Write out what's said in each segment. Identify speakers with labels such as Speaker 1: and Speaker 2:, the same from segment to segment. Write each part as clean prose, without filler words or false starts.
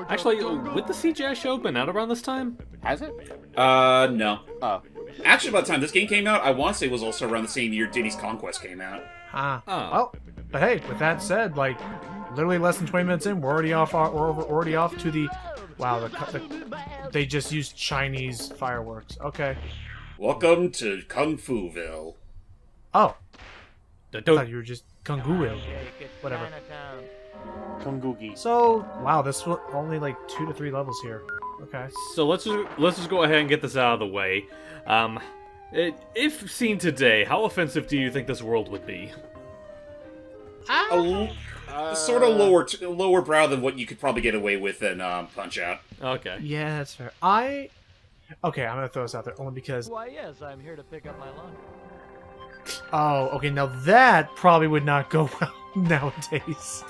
Speaker 1: Actually, would the CGI show been out around this time?
Speaker 2: Has it?
Speaker 3: No.
Speaker 2: Oh.
Speaker 3: Actually, by the time this game came out, I want to say it was also around the same year Diddy's Conquest came out.
Speaker 4: Ah.
Speaker 1: Oh.
Speaker 4: Well, but hey, with that said, like, literally less than 20 minutes in, we're already off. We're already off to the. Wow, they just used Chinese fireworks. Okay.
Speaker 3: Welcome to Kung Fu-ville.
Speaker 4: Oh,
Speaker 1: The
Speaker 4: I
Speaker 1: do-
Speaker 4: thought you were just Kung Fu. Whatever.
Speaker 2: Kungugi.
Speaker 4: So, wow, this was only like 2 to 3 levels here. Okay.
Speaker 1: So let's just go ahead and get this out of the way. If seen today, how offensive do you think this world would be?
Speaker 3: Sort of lower brow than what you could probably get away with in Punch-Out.
Speaker 1: Okay.
Speaker 4: Yeah, that's fair. Okay, I'm gonna throw this out there only because.
Speaker 5: Why, yes, I'm here to pick up my laundry.
Speaker 4: Oh, okay, now that probably would not go well nowadays.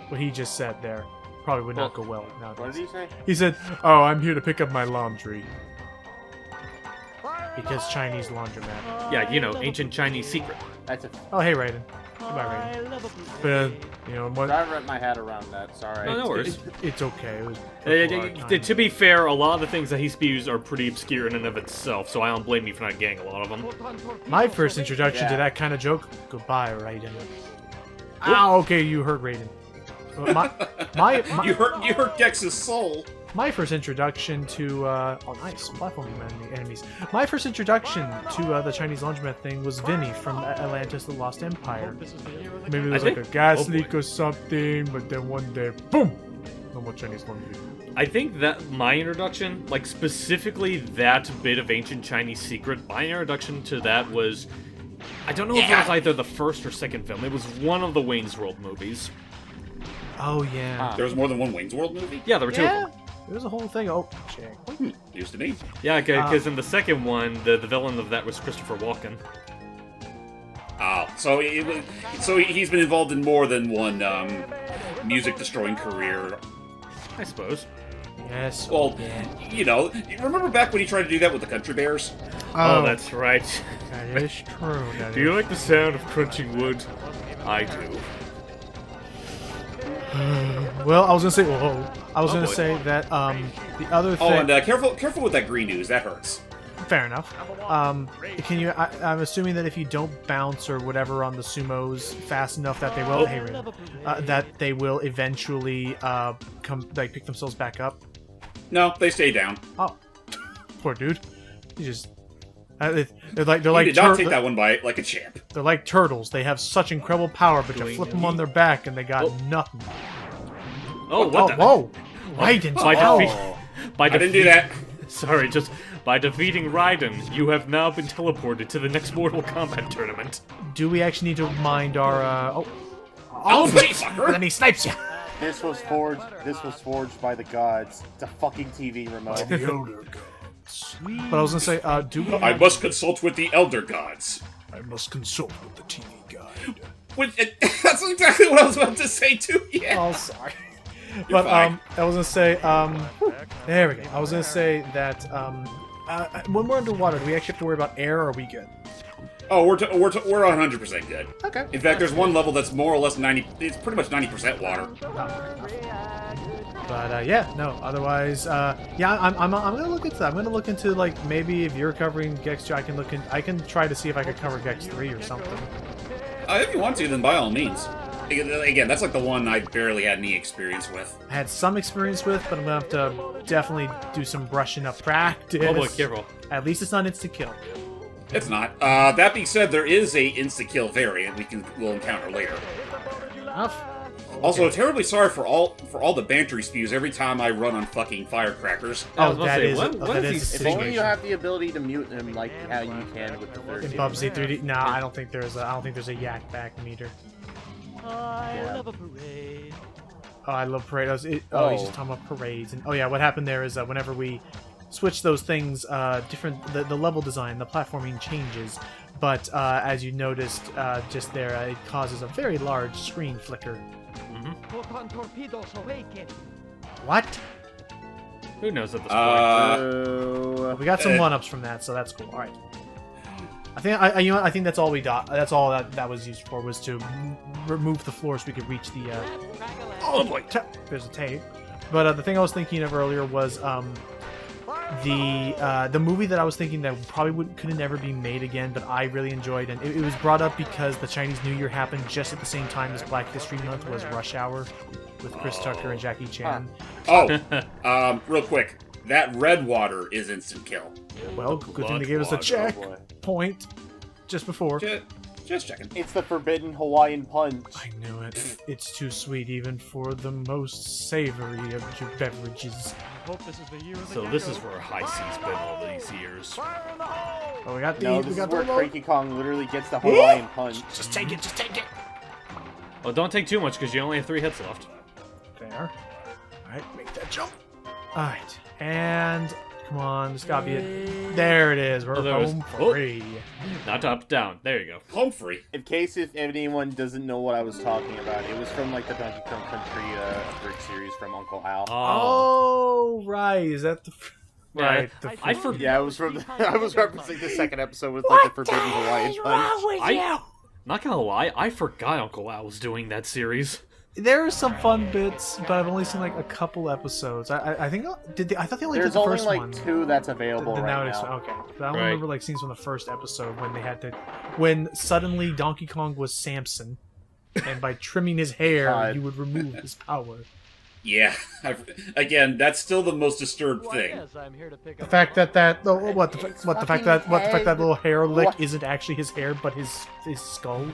Speaker 4: What he just said there probably would not go well nowadays.
Speaker 2: What did he say?
Speaker 4: He said, "Oh, I'm here to pick up my laundry." Because Chinese laundromat.
Speaker 1: Yeah, you know, ancient Chinese secret.
Speaker 2: That's a.
Speaker 4: Oh, hey, Raiden. Goodbye, Raiden. But, you know, what?
Speaker 2: I wrapped my head around that. Sorry.
Speaker 1: No, no worries.
Speaker 4: It's okay. It was
Speaker 1: To be fair, a lot of the things that he spews are pretty obscure in and of itself, so I don't blame you for not getting a lot of them.
Speaker 4: my first introduction to
Speaker 2: Yeah.
Speaker 4: that kind of joke. Goodbye, Raiden. Ah, okay, you heard Raiden. My
Speaker 3: You hurt Gex's soul.
Speaker 4: My first introduction to oh nice platforming enemies. My first introduction to the Chinese laundromat thing was Vinny from Atlantis: The Lost Empire. Maybe there's
Speaker 1: I
Speaker 4: like
Speaker 1: think-
Speaker 4: a gas
Speaker 1: oh boy.
Speaker 4: leak or something, but then one day, boom, no more Chinese laundry.
Speaker 1: I think that my introduction, like specifically that bit of ancient Chinese secret, my introduction to that was, I don't know if it was either the first or second film. It was one of the Wayne's World movies.
Speaker 4: Oh yeah,
Speaker 3: There was more than one Wayne's World movie?
Speaker 1: Yeah, there were two of them.
Speaker 4: There was a whole thing. Oh, shit.
Speaker 3: News to me.
Speaker 1: Yeah, because in the second one, the villain of that was Christopher Walken.
Speaker 3: So he's been involved in more than one music-destroying career.
Speaker 1: I suppose.
Speaker 4: Yes.
Speaker 3: Well, you know, remember back when he tried to do that with the Country Bears?
Speaker 1: Oh, that's right.
Speaker 4: that is true. That
Speaker 1: Do you
Speaker 4: is-
Speaker 1: like the sound of crunching wood? I do.
Speaker 4: Well, I was gonna say. Whoa. I was
Speaker 1: Oh,
Speaker 4: gonna
Speaker 1: boy.
Speaker 4: say that the other
Speaker 3: Oh,
Speaker 4: thing.
Speaker 3: and careful with that green news. That hurts.
Speaker 4: Fair enough. Can you? I'm assuming that if you don't bounce or whatever on the sumos fast enough, that they will. Hey, Raiden, that they will eventually come like pick themselves back up.
Speaker 3: No, they stay down.
Speaker 4: Oh, poor dude. He just. They're like
Speaker 3: He did not take that one by like a champ.
Speaker 4: they're like turtles. They have such incredible power, but you
Speaker 1: Doing
Speaker 4: flip them on their back and they got
Speaker 1: Oh.
Speaker 4: nothing.
Speaker 1: Oh, what the?
Speaker 4: Whoa! Raiden,
Speaker 1: By
Speaker 4: oh.
Speaker 1: by
Speaker 3: I didn't do that.
Speaker 1: Sorry, just by defeating Raiden, you have now been teleported to the next Mortal Kombat tournament.
Speaker 4: Do we actually need to mind our?
Speaker 3: Oh, fucker!
Speaker 4: Then he snipes you.
Speaker 2: This was forged by the gods. It's a fucking TV remote.
Speaker 4: But I was gonna say, do we?
Speaker 3: I must consult with the Elder Gods.
Speaker 4: I must consult with the TV guide.
Speaker 3: That's exactly what I was about to say too. Yeah.
Speaker 4: Oh, sorry. But
Speaker 3: fine.
Speaker 4: I was gonna say, there we go. I was gonna say that when we're underwater, do we actually have to worry about air, or are we good?
Speaker 3: Oh, we're 100% good.
Speaker 4: Okay.
Speaker 3: In fact, there's one level that's more or less 90. It's pretty much 90% water.
Speaker 4: But yeah, no. Otherwise, yeah, I'm gonna look into that. I'm gonna look into like maybe if you're covering Gex 2, I can look in. I can try to see if I could cover Gex 3 or something.
Speaker 3: If you want to, then by all means. Again, that's like the one I barely had any experience with.
Speaker 4: I had some experience with, but I'm gonna have to definitely do some brushing up practice.
Speaker 1: Oh boy, careful.
Speaker 4: At least it's not insta kill.
Speaker 3: It's not. That being said, there is a insta-kill variant we'll encounter later.
Speaker 4: Enough.
Speaker 3: Also, terribly sorry for all the banter he spews every time I run on fucking firecrackers.
Speaker 1: I was
Speaker 4: Oh,
Speaker 1: about to
Speaker 4: that
Speaker 1: say,
Speaker 4: is
Speaker 1: what
Speaker 4: that
Speaker 1: is
Speaker 4: is
Speaker 1: he
Speaker 4: a
Speaker 2: If only you
Speaker 4: situation.
Speaker 2: have the ability to mute him like how you can with the third
Speaker 4: In
Speaker 2: game.
Speaker 4: Bubsy 3D, no, I don't think there's a yak back meter.
Speaker 5: I love a parade.
Speaker 4: Oh, I love parades. He's
Speaker 2: Oh.
Speaker 4: just talking about parades. And oh yeah, what happened there is whenever we switch those things, the level design, the platforming changes. But as you noticed just there, it causes a very large screen flicker.
Speaker 5: Photon torpedoes awaken.
Speaker 4: What?
Speaker 1: Who knows at this point?
Speaker 2: So,
Speaker 4: We got some one-ups from that, so that's cool. All right. I think you know what? I think that's all we got. That's all that was used for, was to remove the floor so we could reach the
Speaker 1: Oh boy.
Speaker 4: There's a tape. But the thing I was thinking of earlier was the movie that I was thinking that probably could have never be made again, but I really enjoyed, and it was brought up because the Chinese New Year happened just at the same time as Black History Month, was Rush Hour with Chris Tucker and Jackie Chan.
Speaker 3: Real quick. That red water is instant kill.
Speaker 4: Well, good thing they gave us a checkpoint just before.
Speaker 3: Just checking.
Speaker 2: It's the forbidden Hawaiian punch.
Speaker 4: I knew it. It's too sweet even for the most savory of your beverages.
Speaker 5: Hope this is the year of the
Speaker 1: So this is where High C's been all these years.
Speaker 4: Oh, we got the.
Speaker 2: No,
Speaker 4: we
Speaker 2: this is
Speaker 4: got
Speaker 2: where
Speaker 4: the
Speaker 2: Cranky Kong literally gets the Hawaiian punch.
Speaker 4: Just take it. Just take it.
Speaker 1: Well, don't take too much because you only have 3 hits left.
Speaker 4: There. All right, make that jump. All right, and come on, this gotta be it. There it is. We're
Speaker 1: there it is.
Speaker 4: home
Speaker 1: Oh.
Speaker 4: free.
Speaker 1: Not up, down. There you go.
Speaker 3: Home free.
Speaker 2: In case if anyone doesn't know what I was talking about, it was from like the Donkey Kong Country brick series from Uncle Al.
Speaker 4: Oh, right. Is that the?
Speaker 1: Yeah,
Speaker 4: Right.
Speaker 1: I forgot.
Speaker 2: Yeah, it was from. I was referencing the second episode with like the forbidden Hawaiian punch.
Speaker 1: Not gonna lie, I forgot Uncle Al was doing that series.
Speaker 4: There are some fun bits, but I've only seen like a couple episodes. I think I thought they only
Speaker 2: There's
Speaker 4: did the
Speaker 2: only
Speaker 4: first
Speaker 2: like
Speaker 4: one.
Speaker 2: 2 that's available
Speaker 4: The
Speaker 2: right
Speaker 4: nowadays-
Speaker 2: now.
Speaker 4: Okay, but I don't
Speaker 1: Right.
Speaker 4: remember like scenes from the first episode when they had to, when suddenly Donkey Kong was Samson, and by trimming his hair,
Speaker 2: God.
Speaker 4: you would remove his power.
Speaker 3: Yeah. Again, that's still the most disturbed
Speaker 5: Why,
Speaker 3: thing.
Speaker 5: yes, I'm here to pick
Speaker 4: The
Speaker 5: up
Speaker 4: fact
Speaker 5: my
Speaker 4: that the fact that little hair lick
Speaker 2: What?
Speaker 4: isn't actually his hair, but his skull.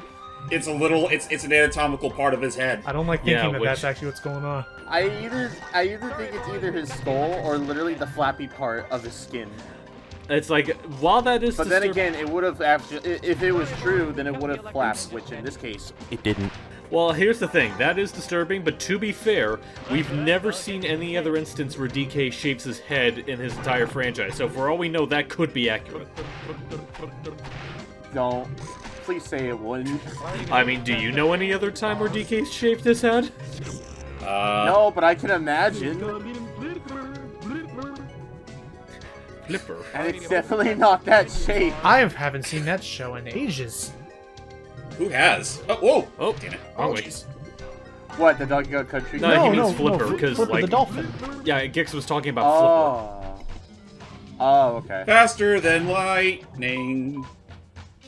Speaker 3: It's an anatomical part of his head.
Speaker 4: I don't like thinking
Speaker 1: Yeah,
Speaker 4: that
Speaker 1: which-
Speaker 4: that's actually what's going on.
Speaker 2: I either think it's either his skull or literally the flappy part of his skin.
Speaker 1: It's like, while that is
Speaker 2: But then
Speaker 1: disturbing-
Speaker 2: again, it would have actually, if it was true, then it would have flapped, which in this case, it didn't.
Speaker 1: Well, here's the thing. That is disturbing, but to be fair, we've never seen any other instance where DK shaves his head in his entire franchise. So for all we know, that could be accurate.
Speaker 2: Don't. Please say it wouldn't.
Speaker 1: I mean, do you know any other time where DK shaved his head?
Speaker 2: No, but I can imagine.
Speaker 1: Flipper.
Speaker 2: And it's definitely not that shape.
Speaker 4: I haven't seen that show in ages.
Speaker 3: Who has? Oh, whoa!
Speaker 1: Oh,
Speaker 3: Damn it.
Speaker 1: wrong way.
Speaker 2: What, the Donkey Kong Country?
Speaker 1: No, he means Flipper, because,
Speaker 4: Flipper
Speaker 1: like-
Speaker 4: the dolphin.
Speaker 1: Yeah, Gix was talking about Flipper.
Speaker 2: Oh, okay.
Speaker 3: Faster than lightning.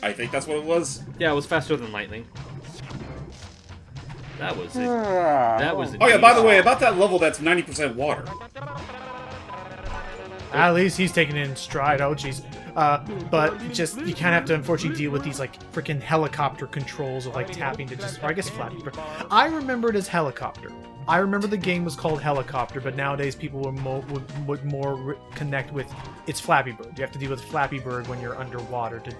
Speaker 3: I think that's what it was.
Speaker 1: Yeah, it was faster than lightning. That was it.
Speaker 2: That
Speaker 1: That was it.
Speaker 3: Oh yeah, by the way, about that level, that's 90% water.
Speaker 4: At least he's taking it in stride. Oh, jeez. But just you kind of have to unfortunately deal with these like freaking helicopter controls of like tapping to just, or I guess Flappy Bird. I remember it as helicopter. I remember the game was called Helicopter, but nowadays people would more connect with it's Flappy Bird. You have to deal with Flappy Bird when you're underwater to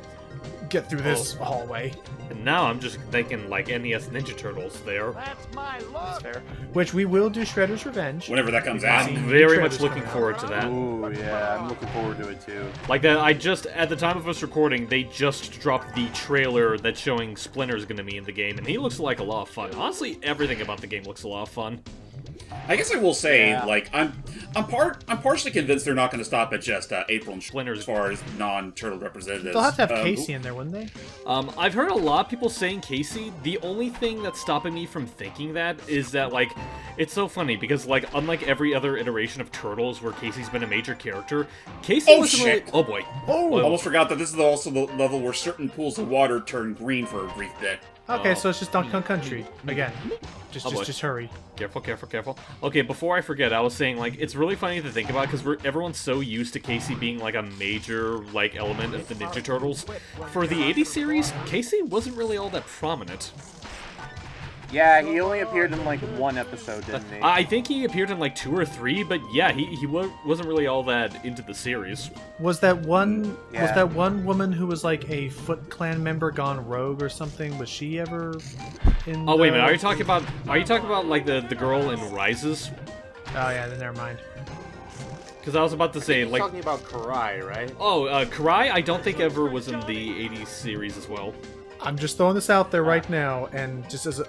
Speaker 4: get through this hallway.
Speaker 1: And now I'm just thinking like NES Ninja Turtles there.
Speaker 5: That's my luck.
Speaker 4: Fair. Which we will do Shredder's Revenge.
Speaker 3: Whenever that comes
Speaker 4: We've
Speaker 3: out.
Speaker 4: seen
Speaker 1: I'm very
Speaker 4: Shredder's
Speaker 1: much looking
Speaker 4: coming out.
Speaker 1: forward to that.
Speaker 2: Ooh, yeah, I'm looking forward to it too.
Speaker 1: Like that, I just, at the time of us recording, they just dropped the trailer that's showing Splinter's gonna be in the game, and he looks like a lot of fun. Honestly, everything about the game looks a lot of fun.
Speaker 3: I guess I will say,
Speaker 2: Yeah.
Speaker 3: like, I'm partially convinced they're not going to stop at just April and
Speaker 1: Splinter's-
Speaker 3: as far as non-turtle representatives.
Speaker 4: They'll have to have
Speaker 3: Um,
Speaker 4: Casey in there, wouldn't they?
Speaker 1: I've heard a lot of people saying Casey. The only thing that's stopping me from thinking that is that, like, it's so funny because, like, unlike every other iteration of Turtles where Casey's been a major character, Casey
Speaker 3: Oh,
Speaker 1: wasn't
Speaker 3: shit.
Speaker 1: really. Oh boy.
Speaker 3: I almost forgot that this is also the level where certain pools of water turn green for a brief bit.
Speaker 4: Okay,
Speaker 1: Oh.
Speaker 4: so it's just Donkey Kong Country again.
Speaker 1: Oh, boy.
Speaker 4: Just hurry.
Speaker 1: Careful, careful, careful. Okay, before I forget, I was saying, like, it's really funny to think about because everyone's so used to Casey being, like, a major, like, element of the Ninja Turtles. For the 80s series, Casey wasn't really all that prominent.
Speaker 2: Yeah, he only appeared in like one episode, didn't he?
Speaker 1: I think he appeared in, like, 2 or 3, but yeah, he wasn't really all that into the series.
Speaker 4: Was that one?
Speaker 2: Yeah.
Speaker 4: Was that one woman who was like a Foot Clan member gone rogue or something? Was she ever in?
Speaker 1: Oh, wait a
Speaker 4: the-
Speaker 1: minute, are you talking about, like, the girl in Rises?
Speaker 4: Oh yeah, then never mind.
Speaker 1: Because I was about to say,
Speaker 2: You're
Speaker 1: like...
Speaker 2: talking about Karai, right?
Speaker 1: Oh, Karai, I don't think ever was in the 80s series as well.
Speaker 4: I'm just throwing this out there right now, and just as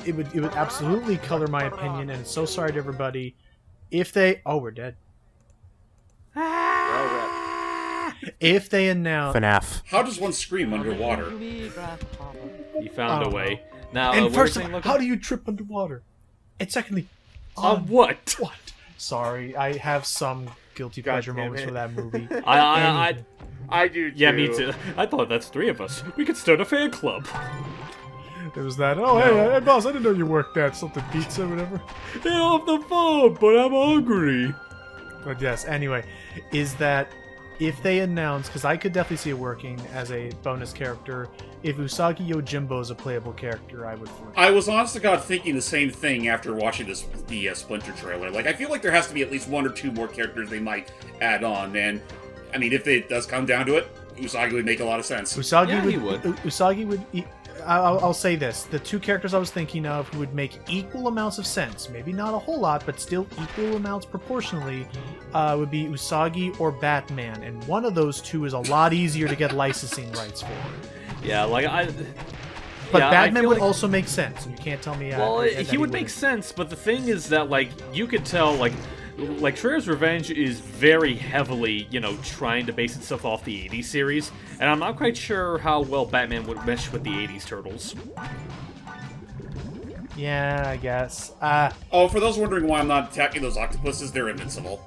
Speaker 4: it would absolutely color my opinion, and so sorry to everybody if they. Oh, we're dead. If they announce
Speaker 2: FNAF.
Speaker 3: How does one scream underwater?
Speaker 1: He found a way. Now,
Speaker 4: and
Speaker 1: what
Speaker 4: first,
Speaker 1: were you saying, Logan?
Speaker 4: how do you trip underwater? And secondly,
Speaker 1: What?
Speaker 4: What? Sorry, I have some guilty
Speaker 2: God
Speaker 4: pleasure
Speaker 2: damn
Speaker 4: moments
Speaker 2: it.
Speaker 4: for that movie.
Speaker 2: I do too.
Speaker 1: Yeah, me too. I thought that's 3 of us. We could start a fan club.
Speaker 4: There was that. Oh, hey, boss, I didn't know you worked at something pizza or whatever.
Speaker 1: Get off the phone, but I'm hungry.
Speaker 4: But yes, anyway, is that if they announce, because I could definitely see it working as a bonus character, if Usagi Yojimbo is a playable character, I would flip.
Speaker 3: I was honest to God thinking the same thing after watching the Splinter trailer. Like, I feel like there has to be at least 1 or 2 more characters they might add on, and I mean, if it does come down to it, Usagi would make a lot of sense.
Speaker 4: Usagi
Speaker 1: Yeah,
Speaker 4: would.
Speaker 1: he would.
Speaker 4: Usagi would. I'll say this: the 2 characters I was thinking of who would make equal amounts of sense, maybe not a whole lot, but still equal amounts proportionally, would be Usagi or Batman, and one of those 2 is a lot easier to get licensing rights for.
Speaker 1: Yeah, like
Speaker 4: But
Speaker 1: yeah, I
Speaker 4: Batman
Speaker 1: feel
Speaker 4: would
Speaker 1: like-
Speaker 4: also make sense. You can't tell me.
Speaker 1: Well,
Speaker 4: that
Speaker 1: he would make
Speaker 4: wouldn't.
Speaker 1: sense, but the thing is that, like, you could tell, like Shredder's Revenge is very heavily, trying to base itself off the 80s series, and I'm not quite sure how well Batman would mesh with the 80s Turtles.
Speaker 4: Yeah, I guess.
Speaker 3: Oh, for those wondering why I'm not attacking those octopuses, they're invincible.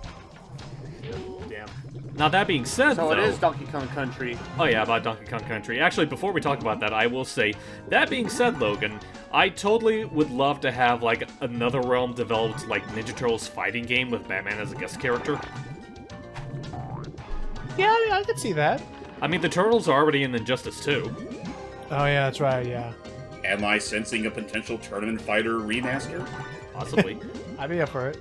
Speaker 2: Damn.
Speaker 1: Now, that being said,
Speaker 2: So
Speaker 1: though...
Speaker 2: it is Donkey Kong Country.
Speaker 1: Oh yeah, about Donkey Kong Country. Actually, before we talk about that, I will say, that being said, Logan, I totally would love to have, like, another Realm developed, like, Ninja Turtles fighting game with Batman as a guest character.
Speaker 4: Yeah, I mean, I could see that.
Speaker 1: I mean, the Turtles are already in Injustice 2.
Speaker 4: Oh yeah, that's right. Yeah,
Speaker 3: Am I sensing a potential tournament fighter remaster?
Speaker 1: Possibly.
Speaker 4: I'd be up for it.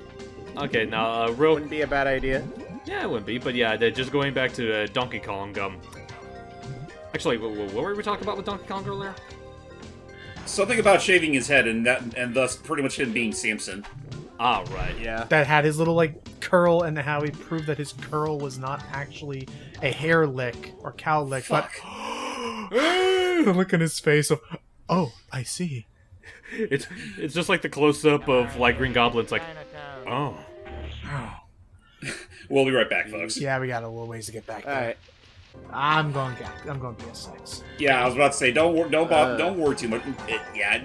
Speaker 1: Okay, now,
Speaker 2: Wouldn't be a bad idea.
Speaker 1: Yeah, it wouldn't be, but yeah, just going back to Donkey Kong, Actually, what were we talking about with Donkey Kong earlier?
Speaker 3: Something about shaving his head and thus pretty much him being Samson.
Speaker 1: Ah, right.
Speaker 2: Yeah.
Speaker 4: That had his little like curl, and how he proved that his curl was not actually a hair lick or cow lick,
Speaker 3: Fuck.
Speaker 4: but the look on his face of, oh, I see.
Speaker 1: It's just like the close-up of, like, Green Goblin's like, oh.
Speaker 3: We'll be right back, folks.
Speaker 4: Yeah, we got a little ways to get back there.
Speaker 2: Alright.
Speaker 4: I'm going PS6.
Speaker 3: Yeah, I was about to say, don't worry too much.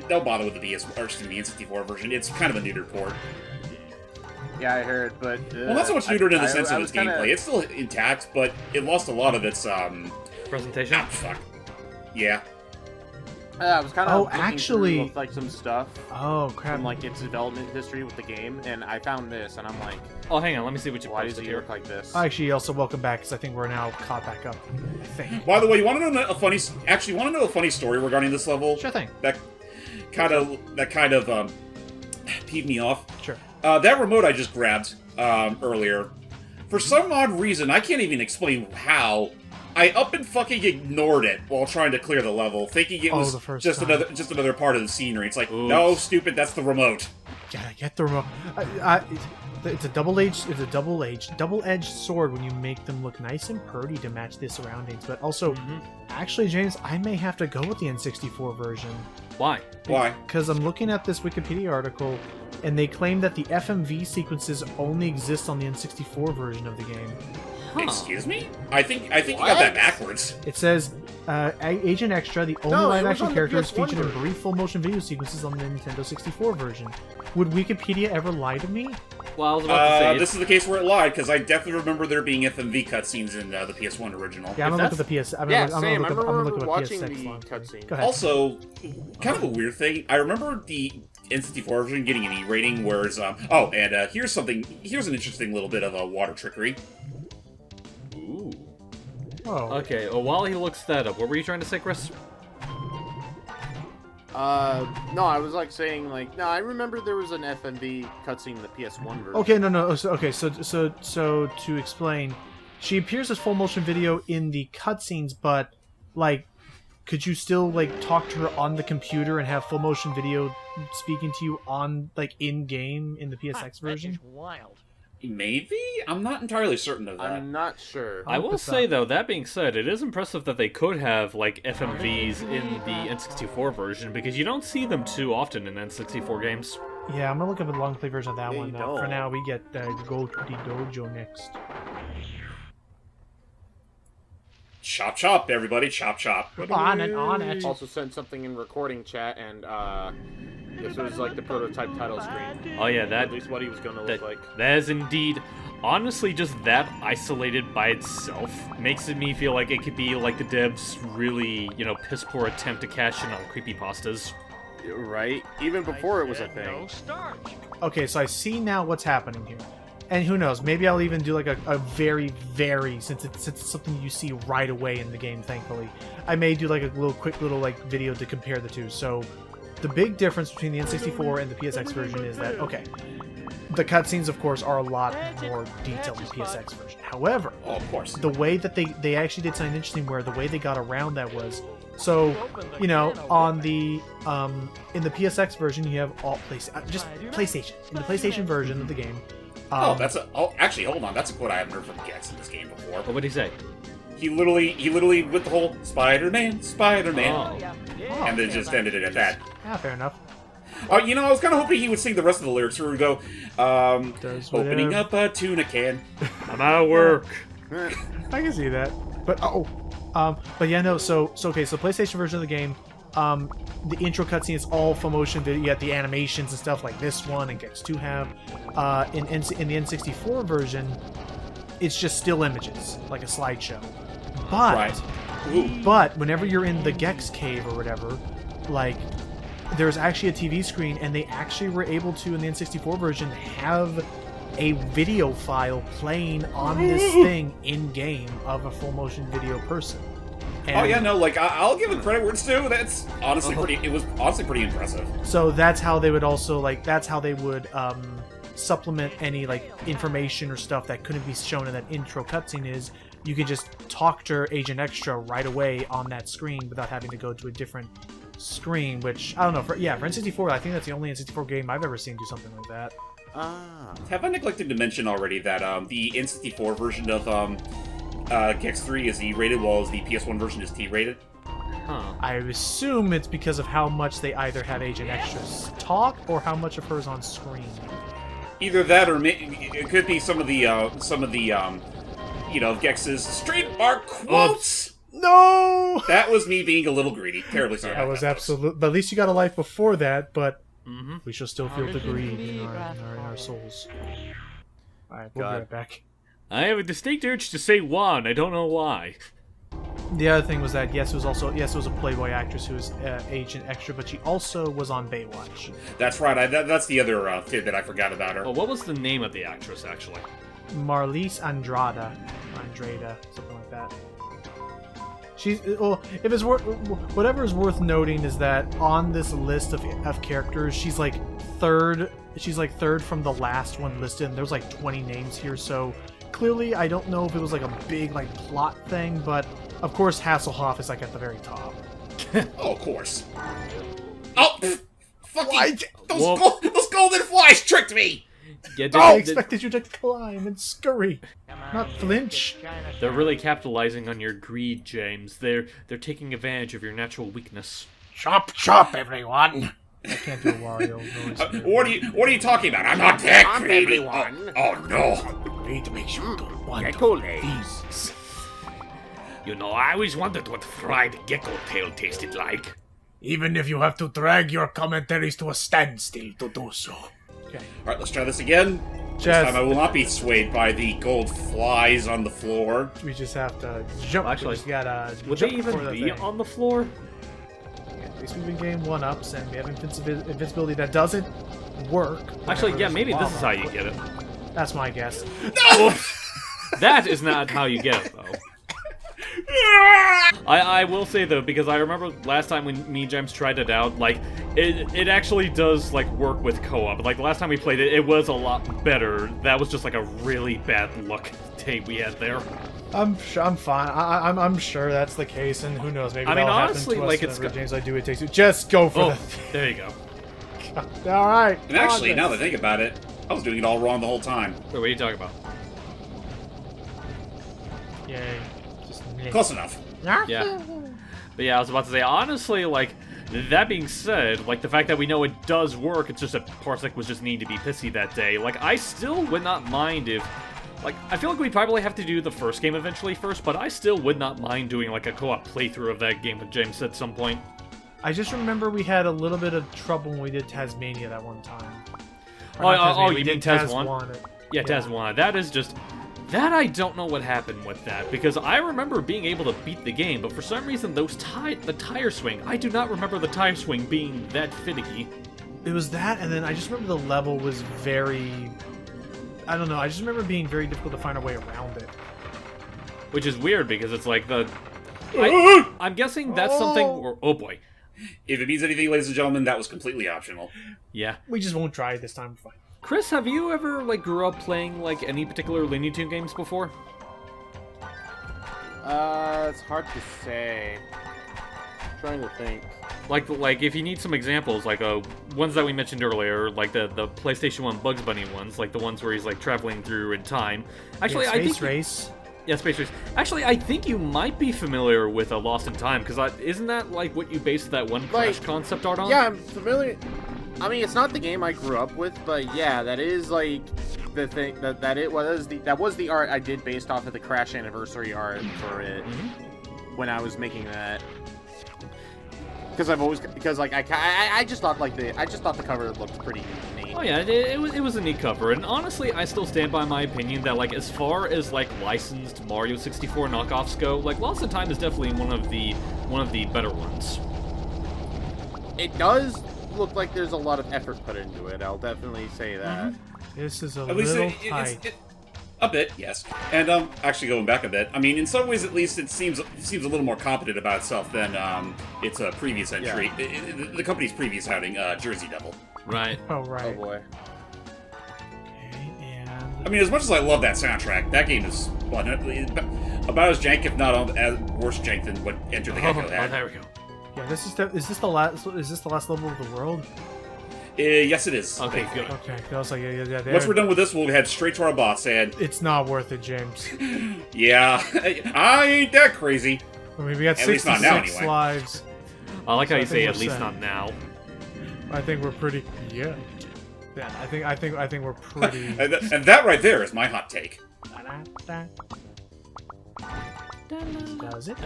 Speaker 3: Don't bother with the the N64 version. It's kind of a neutered port.
Speaker 2: Yeah, I heard, but...
Speaker 3: Well, not so much neutered in the sense
Speaker 2: I
Speaker 3: of
Speaker 2: was
Speaker 3: its gameplay. It's still intact, but it lost a lot of its
Speaker 1: Presentation?
Speaker 3: fuck. Yeah.
Speaker 2: I was kind of
Speaker 4: Oh,
Speaker 2: looking
Speaker 4: actually-
Speaker 2: through, like, some stuff
Speaker 4: Oh crap!
Speaker 2: from, like, its development history with the game, and I found this, and I'm like,
Speaker 1: Oh, hang on, let me see what you
Speaker 2: why does
Speaker 1: posted
Speaker 2: he
Speaker 1: here.
Speaker 2: look like this?
Speaker 4: Actually, also welcome back because I think we're now caught back up. I think.
Speaker 3: By the way, you want to know a funny? Actually, want to know a funny story regarding this level?
Speaker 4: Sure thing.
Speaker 3: That kind of peeved me off.
Speaker 4: Sure.
Speaker 3: That remote I just grabbed earlier, for some odd reason, I can't even explain how, I up and fucking ignored it while trying to clear the level, thinking it was
Speaker 4: the first
Speaker 3: just
Speaker 4: time.
Speaker 3: another part of the scenery. It's like,
Speaker 1: Oops.
Speaker 3: no, stupid, that's the remote.
Speaker 4: Gotta get the remote. It's a double-edged sword when you make them look nice and pretty to match the surroundings. But also, actually, James, I may have to go with the N64 version
Speaker 1: Why?
Speaker 3: Why?
Speaker 4: because I'm looking at this Wikipedia article, and they claim that the FMV sequences only exist on the N64 version of the game.
Speaker 1: Huh.
Speaker 3: Excuse me? I think you got that
Speaker 2: What?
Speaker 3: backwards.
Speaker 4: It says, Agent Extra, the only
Speaker 2: No, it was
Speaker 4: live-action
Speaker 2: on the
Speaker 4: character, is
Speaker 2: PS1
Speaker 4: featured in
Speaker 2: version.
Speaker 4: brief full-motion video sequences on the Nintendo 64 version. Would Wikipedia ever lie to me?
Speaker 1: Well, I was about to say,
Speaker 3: This is the case where it lied, because I definitely remember there being FMV cutscenes in the PS1 original.
Speaker 4: Yeah, I'm gonna look at the PS. I'm gonna
Speaker 2: same. I
Speaker 4: look up, I'm gonna look
Speaker 2: remember
Speaker 4: up a
Speaker 2: watching
Speaker 4: PS6
Speaker 2: the
Speaker 4: launch.
Speaker 2: cutscene.
Speaker 4: Go ahead.
Speaker 3: Also, kind of a weird thing. I remember the N64 version getting an E rating, whereas here's an interesting little bit of a water trickery.
Speaker 1: ooh.
Speaker 4: Oh,
Speaker 1: Okay, well, while he looks that up, what were you trying to say, Chris?
Speaker 2: No, I was like saying like, no, I remember there was an FMV cutscene in the PS1 version.
Speaker 4: okay, no. So to explain, she appears as full motion video in the cutscenes, but like, could you still like talk to her on the computer and have full motion video speaking to you on like in game in the PSX version?
Speaker 5: That is wild.
Speaker 3: Maybe? I'm not entirely certain of that.
Speaker 2: I'm not sure.
Speaker 1: I
Speaker 4: look
Speaker 1: will
Speaker 4: this
Speaker 1: say,
Speaker 4: up.
Speaker 1: though, that being said, it is impressive that they could have, like, FMVs in the N64 version, because you don't see them too often in N64 games.
Speaker 4: Yeah, I'm gonna look up a long play version of that
Speaker 2: They
Speaker 4: one. Though. For
Speaker 2: don't.
Speaker 4: now, we get Go to the Dojo next.
Speaker 3: Chop chop, everybody, chop chop.
Speaker 4: On it.
Speaker 2: Also sent something in recording chat, and This was like the prototype title screen.
Speaker 1: Oh yeah,
Speaker 2: At
Speaker 1: that
Speaker 2: least what he was gonna
Speaker 1: that,
Speaker 2: look like.
Speaker 1: that is indeed. Honestly, just that isolated by itself makes me feel like it could be like the devs' really, piss poor attempt to cash in on creepypastas.
Speaker 2: Right? Even before it was a thing.
Speaker 4: Okay, so I see now what's happening here. And who knows, maybe I'll even do like a very, since it's something you see right away in the game, thankfully, I may do like a quick little like video to compare the two. So the big difference between the N64 and the PSX version is that, okay, the cutscenes, of course, are a lot more detailed in the PSX version. However,
Speaker 3: Oh, of course.
Speaker 4: the way that they actually did something interesting, where the way they got around that was, so, on the in the PSX version, you have all PlayStation. In the PlayStation version of the game,
Speaker 3: Actually, hold on. That's a quote I haven't heard from Gex in this game before.
Speaker 1: What would he say?
Speaker 3: He literally, with the whole Spider-Man,
Speaker 1: Oh.
Speaker 3: and then just ended it at that.
Speaker 4: yeah, fair enough.
Speaker 3: I was kind of hoping he would sing the rest of the lyrics, where we go,
Speaker 4: Does
Speaker 3: opening
Speaker 4: whatever-
Speaker 3: up a tuna can.
Speaker 1: I'm out of work.
Speaker 4: I can see that. But but yeah, no. So okay. So PlayStation version of the game, the intro cutscene is all full motion video. You got the animations and stuff like this one and Gex 2 have. In the N64 version, it's just still images, like a slideshow. But
Speaker 3: Right. Ooh.
Speaker 4: but whenever you're in the Gex cave or whatever, like, there's actually a TV screen, and they actually were able to, in the N64 version, have a video file playing on this thing in-game of a full-motion video person. And
Speaker 3: Oh yeah, no, like I'll give it credit where it's due. That's honestly It was honestly pretty impressive.
Speaker 4: So that's how they would also, that's how they would supplement any, information or stuff that couldn't be shown in that intro cutscene is you can just talk to Agent Extra right away on that screen without having to go to a different screen, which, I don't know, for N64, I think that's the only N64 game I've ever seen do something like that.
Speaker 2: Ah.
Speaker 3: Have I neglected to mention already that the N64 version of Gex 3 is E-rated, while the PS1 version is T-rated?
Speaker 1: Huh.
Speaker 4: I assume it's because of how much they either have Agent Extra's talk or how much of hers on screen.
Speaker 3: Either that, or it could be some of the Gex's trademark quotes.
Speaker 4: No!
Speaker 3: That was me being a little greedy. Terribly sorry.
Speaker 4: That
Speaker 3: about
Speaker 4: was
Speaker 3: that,
Speaker 4: absolute. But at least you got a life before that. But
Speaker 1: Mm-hmm.
Speaker 4: we shall still feel the greed in our souls. All right, we'll be
Speaker 2: God.
Speaker 4: right back.
Speaker 1: I have a distinct urge to say Juan. I don't know why.
Speaker 4: The other thing was that yes, it was a Playboy actress who was Agent Extra, but she also was on Baywatch.
Speaker 3: That's right. That's the other tidbit I forgot about her.
Speaker 1: Oh, what was the name of the actress, actually?
Speaker 4: Marlise Andrada, something like that. She's if it's whatever is worth noting is that on this list of characters, she's like third. She's like third from the last one listed. And there's like 20 names here, so clearly I don't know if it was like a big plot thing, but of course Hasselhoff is like at the very top.
Speaker 3: Oh, of course. Oh, fucking
Speaker 4: What?
Speaker 3: those golden flies tricked me.
Speaker 1: Yeah,
Speaker 4: I expected you to climb and scurry, not flinch.
Speaker 1: they're really capitalizing on your greed, James. They're taking advantage of your natural weakness.
Speaker 5: Chop, chop, everyone!
Speaker 4: I can't do a Wario noise.
Speaker 3: What are you talking about? I'm not that
Speaker 5: Chop,
Speaker 3: greedy.
Speaker 5: everyone!
Speaker 3: Oh no.
Speaker 5: Need to make sure to one
Speaker 2: Gecko
Speaker 5: of
Speaker 2: legs.
Speaker 5: these.
Speaker 1: I always wondered what fried gecko tail tasted like.
Speaker 5: Even if you have to drag your commentaries to a standstill to do so.
Speaker 3: All right, let's try this again. This
Speaker 4: Just-
Speaker 3: time I will not be swayed by the gold flies on the floor.
Speaker 4: We just have to jump.
Speaker 1: Actually,
Speaker 4: we just gotta
Speaker 1: Would they
Speaker 4: jump before
Speaker 1: even
Speaker 4: the
Speaker 1: be
Speaker 4: thing.
Speaker 1: on the floor?
Speaker 4: At least we've been getting one-ups, and we have invincibility that doesn't work.
Speaker 1: Actually,
Speaker 4: whenever
Speaker 1: yeah,
Speaker 4: there's
Speaker 1: maybe this
Speaker 4: lava.
Speaker 1: is how you get it.
Speaker 4: That's my guess.
Speaker 1: That is not how you get it, though. I will say, though, because I remember last time when me and James tried it out, it actually does, work with co-op. Last time we played it, it was a lot better. That was just, a really bad luck day we had there.
Speaker 4: I'm fine. I'm sure that's the case, and who knows? Maybe
Speaker 1: I mean,
Speaker 4: that'll
Speaker 1: honestly,
Speaker 4: happen to us
Speaker 1: it's
Speaker 4: whenever
Speaker 1: got-
Speaker 4: James, I do it takes you. Just go for
Speaker 1: Oh, there you go.
Speaker 4: the. All right.
Speaker 3: And actually, now that I think about it, I was doing it all wrong the whole time.
Speaker 1: Wait, what are you talking about?
Speaker 4: Yay. Just
Speaker 3: Close enough.
Speaker 1: Yeah. But yeah, I was about to say, honestly, that being said, the fact that we know it does work, it's just that Parsec was just needing to be pissy that day. I still would not mind if... I feel like we probably have to do the first game eventually first, but I still would not mind doing, a co-op playthrough of that game with James at some point.
Speaker 4: I just remember we had a little bit of trouble when we did Tasmania that one time. Or
Speaker 1: Oh,
Speaker 4: not Tasmania, we
Speaker 1: you
Speaker 4: did
Speaker 1: mean Taz 1?
Speaker 4: One.
Speaker 1: Yeah, Taz 1. That is just... That I don't know what happened with that, because I remember being able to beat the game, but for some reason the tire swing, I do not remember the tire swing being that finicky.
Speaker 4: It was that, and then I just remember the level was very... I don't know, I just remember being very difficult to find a way around it.
Speaker 1: Which is weird, because it's like the... I'm guessing that's something... Or, oh boy.
Speaker 3: If it means anything, ladies and gentlemen, that was completely optional.
Speaker 1: Yeah.
Speaker 4: We just won't try it this time, we're fine.
Speaker 1: Chris, have you ever, like, grew up playing, like, any particular Looney Tunes games before?
Speaker 2: It's hard to say. I'm trying to think.
Speaker 1: Like, if you need some examples, like, ones that we mentioned earlier, like the PlayStation 1 Bugs Bunny ones, like the ones where he's, like, traveling through in time. Actually,
Speaker 4: yeah,
Speaker 1: I think...
Speaker 4: Space Race.
Speaker 1: Yeah, Space Race. Actually, I think you might be familiar with Lost in Time, because isn't that, like, what you based that one Crash concept art on?
Speaker 2: Yeah, I'm familiar. I mean, it's not the game I grew up with, but yeah, that is like the thing that was the art I did based off of the Crash anniversary art for it when I was making that. Because I just thought the cover looked pretty neat.
Speaker 1: Oh yeah, it was a neat cover, and honestly, I still stand by my opinion that, like, as far as, like, licensed Mario 64 knockoffs go, like, Lost in Time is definitely one of the better ones.
Speaker 2: It does look like there's a lot of effort put into it. I'll definitely say that.
Speaker 4: This is a
Speaker 3: At least
Speaker 4: little tight.
Speaker 3: a bit, yes. And actually going back a bit, I mean, in some ways at least, it seems a little more competent about itself than its previous entry, the company's previous outing, Jersey Devil.
Speaker 1: Right.
Speaker 4: Oh, right.
Speaker 2: Oh boy.
Speaker 4: Okay, and...
Speaker 3: I mean, as much as I love that soundtrack, that game is about as jank, if not as worse jank than what Enter the Gecko had.
Speaker 1: Oh, there we go.
Speaker 4: Yeah, is this the last level of the world?
Speaker 3: Yes, it is.
Speaker 1: Okay, good.
Speaker 4: Okay, I was like, yeah, there.
Speaker 3: Once we're done with this, we'll head straight to our boss, and
Speaker 4: It's not worth it, James.
Speaker 3: yeah, I ain't that crazy.
Speaker 4: I mean, we got
Speaker 3: At least not
Speaker 4: 66
Speaker 3: now, anyway.
Speaker 4: lives.
Speaker 1: I like how
Speaker 4: So
Speaker 1: you
Speaker 4: I
Speaker 1: say
Speaker 4: think
Speaker 1: at
Speaker 4: we're
Speaker 1: least
Speaker 4: set.
Speaker 1: not now.
Speaker 4: I think we're pretty. Yeah. Yeah, I think we're pretty.
Speaker 3: And that right there is my hot take.
Speaker 4: Does it?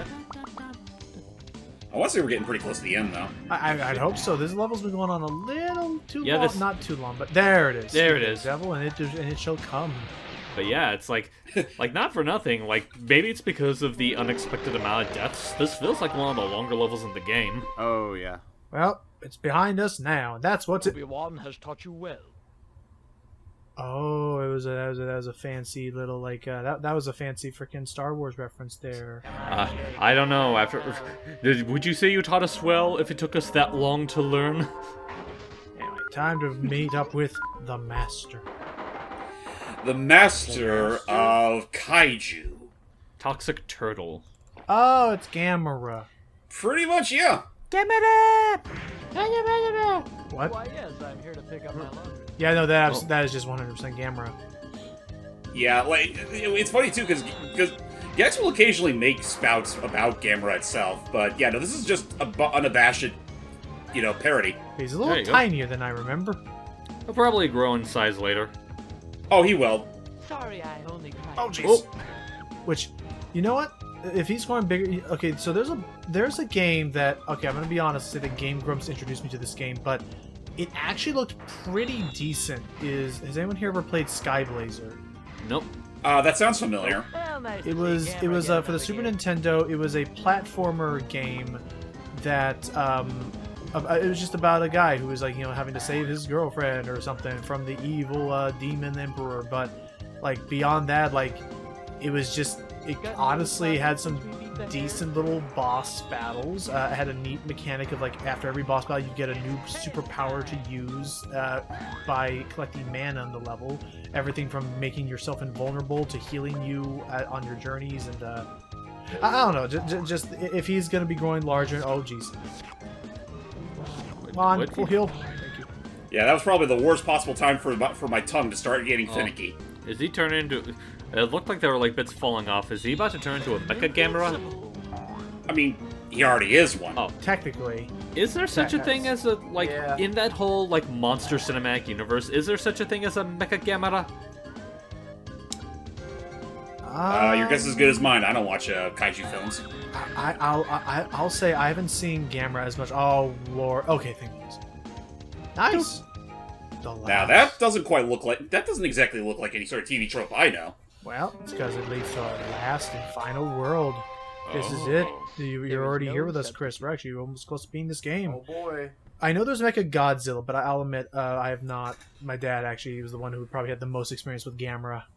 Speaker 3: I want to say we're getting pretty close to the end, though.
Speaker 4: I'd hope so. This level's been going on a little too
Speaker 1: Yeah,
Speaker 4: long. Not too long, but there it is.
Speaker 1: There it is.
Speaker 4: Devil, and it shall come.
Speaker 1: But yeah, it's like not for nothing. Like, maybe it's because of the unexpected amount of deaths. This feels like one of the longer levels in the game.
Speaker 2: Oh yeah.
Speaker 4: Well, it's behind us now. That's what's it.
Speaker 6: Obi-Wan has taught you well.
Speaker 4: Oh, that was a fancy little that was a fancy freaking Star Wars reference there.
Speaker 1: I don't know. Would you say you taught us well if it took us that long to learn?
Speaker 4: Anyway, time to meet up with the Master.
Speaker 3: The Master of Kaiju.
Speaker 1: Toxic Turtle.
Speaker 4: Oh, it's Gamera.
Speaker 3: Pretty much, yeah.
Speaker 4: What?
Speaker 6: Why, yes, I'm here to pick up my laundry.
Speaker 4: Yeah, no, that is just 100% Gamera.
Speaker 3: Yeah, like, it's funny, too, because Gex will occasionally make spouts about Gamera itself, but yeah, no, this is just unabashed, parody.
Speaker 4: He's a
Speaker 1: There
Speaker 4: little
Speaker 1: you go.
Speaker 4: tinier than I remember.
Speaker 1: He'll probably grow in size later.
Speaker 3: Oh, he will.
Speaker 6: Sorry, I only cried.
Speaker 4: Oh, jeez.
Speaker 1: Oh,
Speaker 4: Which, you know what? If he's going bigger, okay. So there's a game that, okay, I'm gonna be honest. Say that Game Grumps introduced me to this game, but it actually looked pretty decent. Has anyone here ever played Skyblazer?
Speaker 1: nope.
Speaker 3: That sounds familiar.
Speaker 6: Well, nice
Speaker 4: It
Speaker 6: to
Speaker 4: was
Speaker 6: see
Speaker 4: it
Speaker 6: Gamera
Speaker 4: was
Speaker 6: get
Speaker 4: for the
Speaker 6: another
Speaker 4: Super
Speaker 6: game.
Speaker 4: Nintendo. It was a platformer game that it was just about a guy who was like having to save his girlfriend or something from the evil demon emperor. But like beyond that, like it was just it honestly had some decent little boss battles. It had a neat mechanic of like after every boss battle you get a new superpower to use by collecting mana on the level. Everything from making yourself invulnerable to healing you on your journeys, and I don't know. Just if he's gonna be growing larger. Oh jeez. Come on,
Speaker 1: What?
Speaker 4: full heal. Thank you.
Speaker 3: Yeah, that was probably the worst possible time for my tongue to start getting finicky.
Speaker 1: Is he turning into... It looked like there were, like, bits falling off. Is he about to turn into a Mecha Gamera?
Speaker 3: I mean, he already is one.
Speaker 1: Oh.
Speaker 4: Technically,
Speaker 1: Is there such a thing as a, like,
Speaker 2: Yeah.
Speaker 1: in that whole, like, monster cinematic universe, is there such a thing as a Mecha Gamera?
Speaker 3: Your guess is as good as mine. I don't watch kaiju films.
Speaker 4: I'll say I haven't seen Gamera as much. Oh lord. Okay, thank you. Nice. The
Speaker 3: Now
Speaker 4: last.
Speaker 3: that doesn't quite look like. That doesn't exactly look like any sort of TV trope I know.
Speaker 4: Well, it's because it leads to our last and final world. This is it. You're already here with us, Chris. We're actually almost close to beating this game.
Speaker 2: Oh boy.
Speaker 4: I know there's Mecha Godzilla, but I'll admit I have not. My dad actually was the one who probably had the most experience with Gamera.